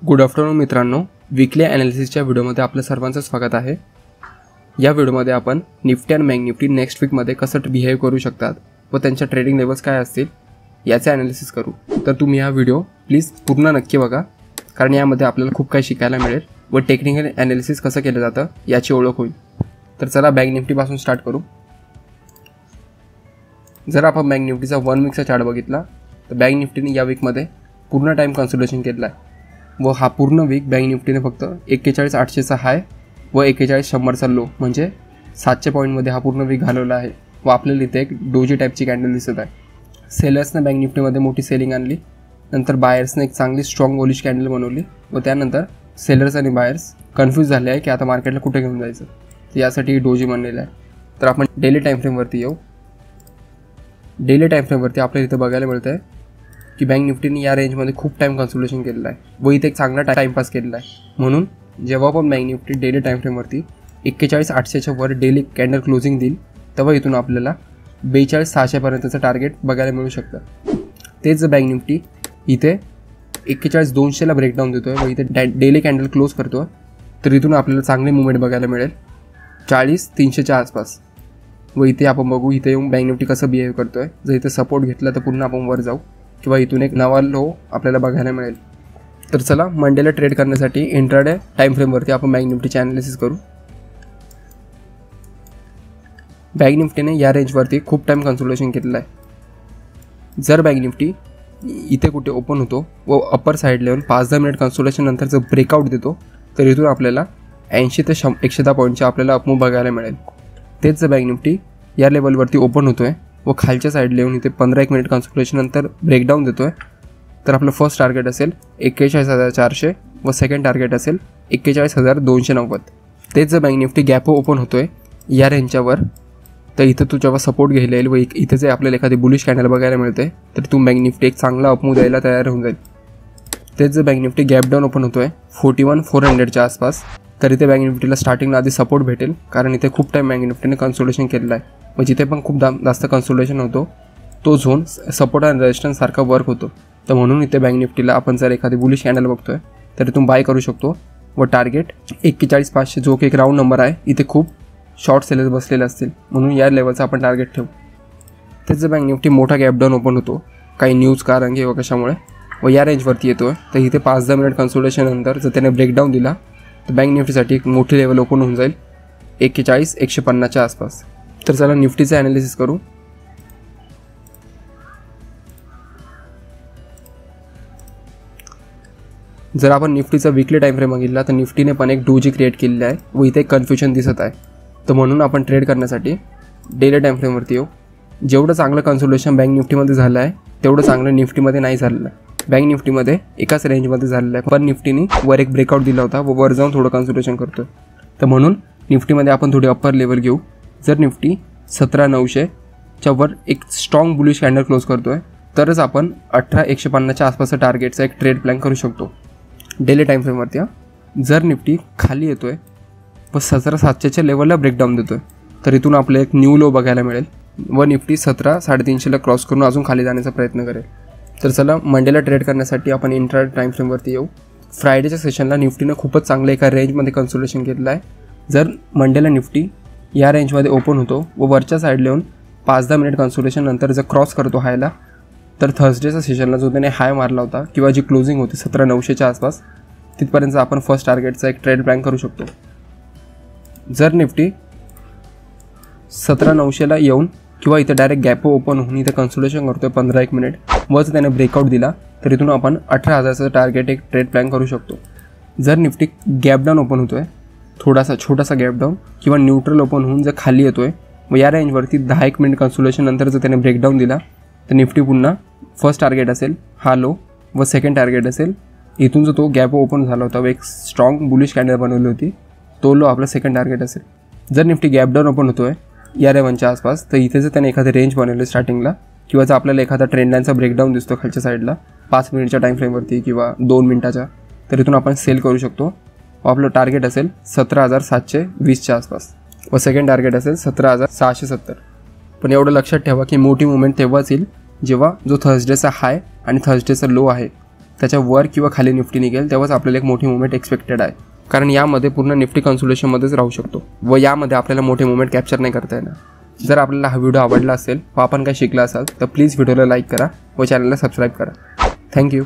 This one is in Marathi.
गुड आफ्टरनून मित्रांनो, वीकली ॲनालिसिसच्या व्हिडिओमध्ये आपलं सर्वांचं स्वागत आहे। या व्हिडिओमध्ये आपण निफ्टी आणि बँक निफ्टी नेक्स्ट वीकमध्ये कसं बिहेव करू शकतात व त्यांच्या ट्रेडिंग लेवल्स काय असतील याचे ॲनालिसिस करू। तर तुम्ही हा व्हिडिओ प्लीज पूर्ण नक्की बघा, कारण यामध्ये आपल्याला खूप काही शिकायला मिळेल व टेक्निकल ॲनालिसिस कसं केलं जातं याची ओळख होईल। तर चला बँक निफ्टीपासून स्टार्ट करू। जर आपण बँक निफ्टीचा 1 वीकचा चार्ट बघितला तर बँक निफ्टीने या वीकमध्ये पूर्ण टाइम कन्सोलिडेशन केलेला आहे व हा पूर्ण वीक बँक निफ्टीने फक्त 41,800चा हाय व 41,100चा लो म्हणजे 700 पॉईंटमध्ये हा पूर्ण वीक घालवला आहे व आपल्याला इथे एक डोजी टाईपची कॅन्डल दिसत आहे। सेलर्सने बँक निफ्टीमध्ये मोठी सेलिंग आणली, नंतर बायर्सने एक चांगली स्ट्रॉंग बुलिश कॅन्डल बनवली व त्यानंतर सेलर्स आणि बायर्स कन्फ्यूज झाले आहे की आता मार्केटला कुठे घेऊन जायचं, तर यासाठी डोजी बनलेला आहे। तर आपण डेली टाईम फ्रेमवरती येऊ। डेली टाईम फ्रेमवरती आपल्याला इथे बघायला मिळतं आहे की बँक निफ्टीने या रेंजमध्ये खूप टाइम कन्सोलिडेशन केलेलं आहे व इथे एक चांगला टाइमपास केलेला आहे। म्हणून जेव्हा पण बँक निफ्टी डेली टाइम फ्रेमवरती 41,800च्या वर डेली कॅन्डल क्लोजिंग देईल तेव्हा इथून आपल्याला 42,600पर्यंतचं टार्गेट बघायला मिळू शकतं। तेच बँक निफ्टी इथे 41,200ला ब्रेकडाऊन देतो आहे व इथे डेली कॅन्डल क्लोज करतो आहे, तर इथून आपल्याला चांगली मुवमेंट बघायला मिळेल 40,300च्या आसपास। व इथे आपण बघू इथे येऊन बँक निफ्टी कसं बिहेव करतो आहे। जर इथे सपोर्ट घेतला तर पुन्हा आपण वर जाऊ किंवा इथून एक नवा लो आपल्याला बघायला मिळेल। तर चला मंडेला ट्रेड करण्यासाठी इंट्राडे टाइम फ्रेमवरती आपण बँक निफ्टीचे ॲनालिसिस करू। बँक निफ्टीने या रेंजवरती खूप टाइम कन्सोलिडेशन केलेलं आहे। जर बँक निफ्टी इथे कुठे ओपन होतो व अपर साईडला येऊन 5-10 मिनिट कन्सोलिडेशन नंतर जर ब्रेकआउट देतो तर इथून आपल्याला 80 ते 110 पॉईंटचे आपल्याला अपमूव बघायला मिळेल। तेच जर बँक निफ्टी या लेवलवरती ओपन होतो आहे व खालच्या साईडला येऊन इथे 15-1 मिनिट कन्सोलिडेशन नंतर ब्रेकडाऊन देतो आहे तर आपलं फर्स्ट टार्गेट असेल 41,400 व सेकंड टार्गेट असेल 41,290। तेच जर बँक निफ्टी गॅप ओपन होतो आहे या रेंजच्यावर तर इथं तू जेव्हा सपोर्ट घ्यायला येईल व इथे जे आपल्याला एखादी बुलिश कॅन्डल बघायला मिळते तर तू बँक निफ्टी एक चांगला अपमूव द्यायला तयार होऊन जाईल। तेच जर bank Nifty gap down open होतो आहे 41,400च्या आसपास तर इथे बँक निफ्टीला स्टार्टिंगला आधी सपोर्ट भेटेल, कारण इथे खूप टाईम बँक निफ्टीने कन्सोलिडेशन केलेलं आहे व जिथे पण खूप जास्त कन्सोलिडेशन होतो तो झोन सपोर्ट आणि रेजिस्टन्स सारखा वर्क होतो। तर म्हणून इथे बँक निफ्टीला आपण जर एखादी बुलिश कॅन्डल बघतोय तर इथून बाय करू शकतो व टार्गेट 41,500 जो की एक राऊंड नंबर आहे इथे खूप शॉर्ट सेलर्स बसलेले असतील, म्हणून या लेवलचा आपण टार्गेट ठेवू। त्याचं बँक निफ्टी मोठा गॅप डाऊन ओपन होतो काही न्यूज कारण किंवा कशामुळे व या रेंजवरती येतो आहे तर इथे 5-10 मिनिट कन्सोलिडेशन नंतर जर त्याने ब्रेकडाऊन दिला तर बँक निफ्टीसाठी एक मोठी लेवल ओपन होऊन जाईल 41,150च्या आसपास। तर चला निफ्टीचं ॲनालिसिस करू। जर आपण निफ्टीचा वीकली टाइम फ्रेम बघितला तर निफ्टीने पण एक डोजी क्रिएट केलेली आहे व इथे एक कन्फ्युजन दिसत आहे, तर म्हणून आपण ट्रेड करण्यासाठी डेली टाइम फ्रेमवरती येऊ। जेवढं चांगलं कन्सोलिडेशन बँक निफ्टीमध्ये झालं आहे तेवढं चांगलं निफ्टीमध्ये नाही झालेलं आहे। बँक निफ्टीमध्ये एकाच रेंजमध्ये झालेलं आहे, पण निफ्टीने वर एक ब्रेकआउट दिला होता व वर जाऊन थोडं कन्सोलिडेशन करतोय, तर म्हणून निफ्टीमध्ये आपण थोडी अप्पर लेवल घेऊ। जर निफ्टी 17,900च्या वर एक स्ट्रॉंग बुलिश कॅन्डल क्लोज करतोय तरच आपण 18,150च्या आसपासचा टार्गेटचा एक ट्रेड प्लॅन करू शकतो डेली टाइम फ्रेमवरती। जर निफ्टी खाली येतोय व 17,700च्या लेवलला ब्रेकडाऊन देतोय तर इथून आपल्याला एक न्यू लो बघायला मिळेल व निफ्टी 17,350ला क्रॉस करून अजून खाली जाण्याचा प्रयत्न करेल। तर चला मंडेला ट्रेड करण्यासाठी आपण इंट्रा टाइम फ्रेमवरती येऊ। फ्रायडेच्या सेशनला निफ्टीनं खूपच चांगलं एका रेंजमध्ये कन्सोलिडेशन केलेलं आहे। जर मंडेला निफ्टी या रेंजमध्ये ओपन होतो व वरच्या साईडला येऊन 5-10 मिनिट कन्सोलिडेशन नंतर जर क्रॉस करतो हायला तर थर्सडेच्या सेशनला जो त्याने हाय मारला होता किंवा जी क्लोजिंग होती 17,900च्या आसपास तिथपर्यंत आपण फर्स्ट टार्गेटचा एक ट्रेड प्लॅन करू शकतो। जर निफ्टी 17,900ला येऊन किंवा इथे डायरेक्ट गॅप ओपन होऊन इथे कन्सोलिडेशन करतोय 15-1 मिनिट वच त्याने ब्रेकआउट दिला तर इथून आपण 18,000चं टार्गेट एक ट्रेड प्लॅन करू शकतो। जर निफ्टी गॅप डाऊन ओपन होतोय छोटासा गॅप डाऊन किंवा न्यूट्रल ओपन होऊन जर खाली येतोय व या रेंजवरती 10-1 मिनिट कन्सोलिडेशन नंतर जर त्याने ब्रेकडाऊन दिला तर निफ्टी पुन्हा फर्स्ट टार्गेट असेल हा लो व सेकंड टार्गेट असेल इथून जो तो गॅप ओपन झाला होता व एक स्ट्रॉंग बुलिश कॅन्डल बनवली होती तो लो आपला सेकंड टार्गेट असेल। जर निफ्टी गॅप डाऊन ओपन होतोय या रेंजच्या आसपास तर इथे जर त्याने एखादी रेंज बनवली स्टार्टिंगला किंवा जर आपल्याला एखादा ट्रेंड लाईनचा ब्रेकडाऊन दिसतो खालच्या साईडला 5 मिनिटच्या टाइम फ्रेमवरती किंवा 2 मिनिटाच्या तर इथून आपण सेल करू शकतो व आपलं टार्गेट असेल 17,720च्या आसपास व सेकंड टार्गेट असेल 17,670। पण एवढं लक्षात ठेवा की मोठी मुवमेंट तेव्हाच येईल जेव्हा जो थर्सडेचा हाय आणि थर्सडेचा लो आहे त्याच्या वर किंवा खाली निफ्टी निघेल तेव्हाच आपल्याला एक मोठी मुवमेंट एक्सपेक्टेड आहे, कारण यामध्ये पूर्ण निफ्टी कन्सोलिडेशनमध्येच राहू शकतो व यामध्ये आपल्याला मोठे मुवमेंट कॅप्चर नाही करता येणार। जर आपल्याला हा व्हिडिओ आवडला असेल व आपण काय शिकला असाल तर प्लीज व्हिडिओला लाईक करा व चॅनलला सबस्क्राईब करा। थँक्यू।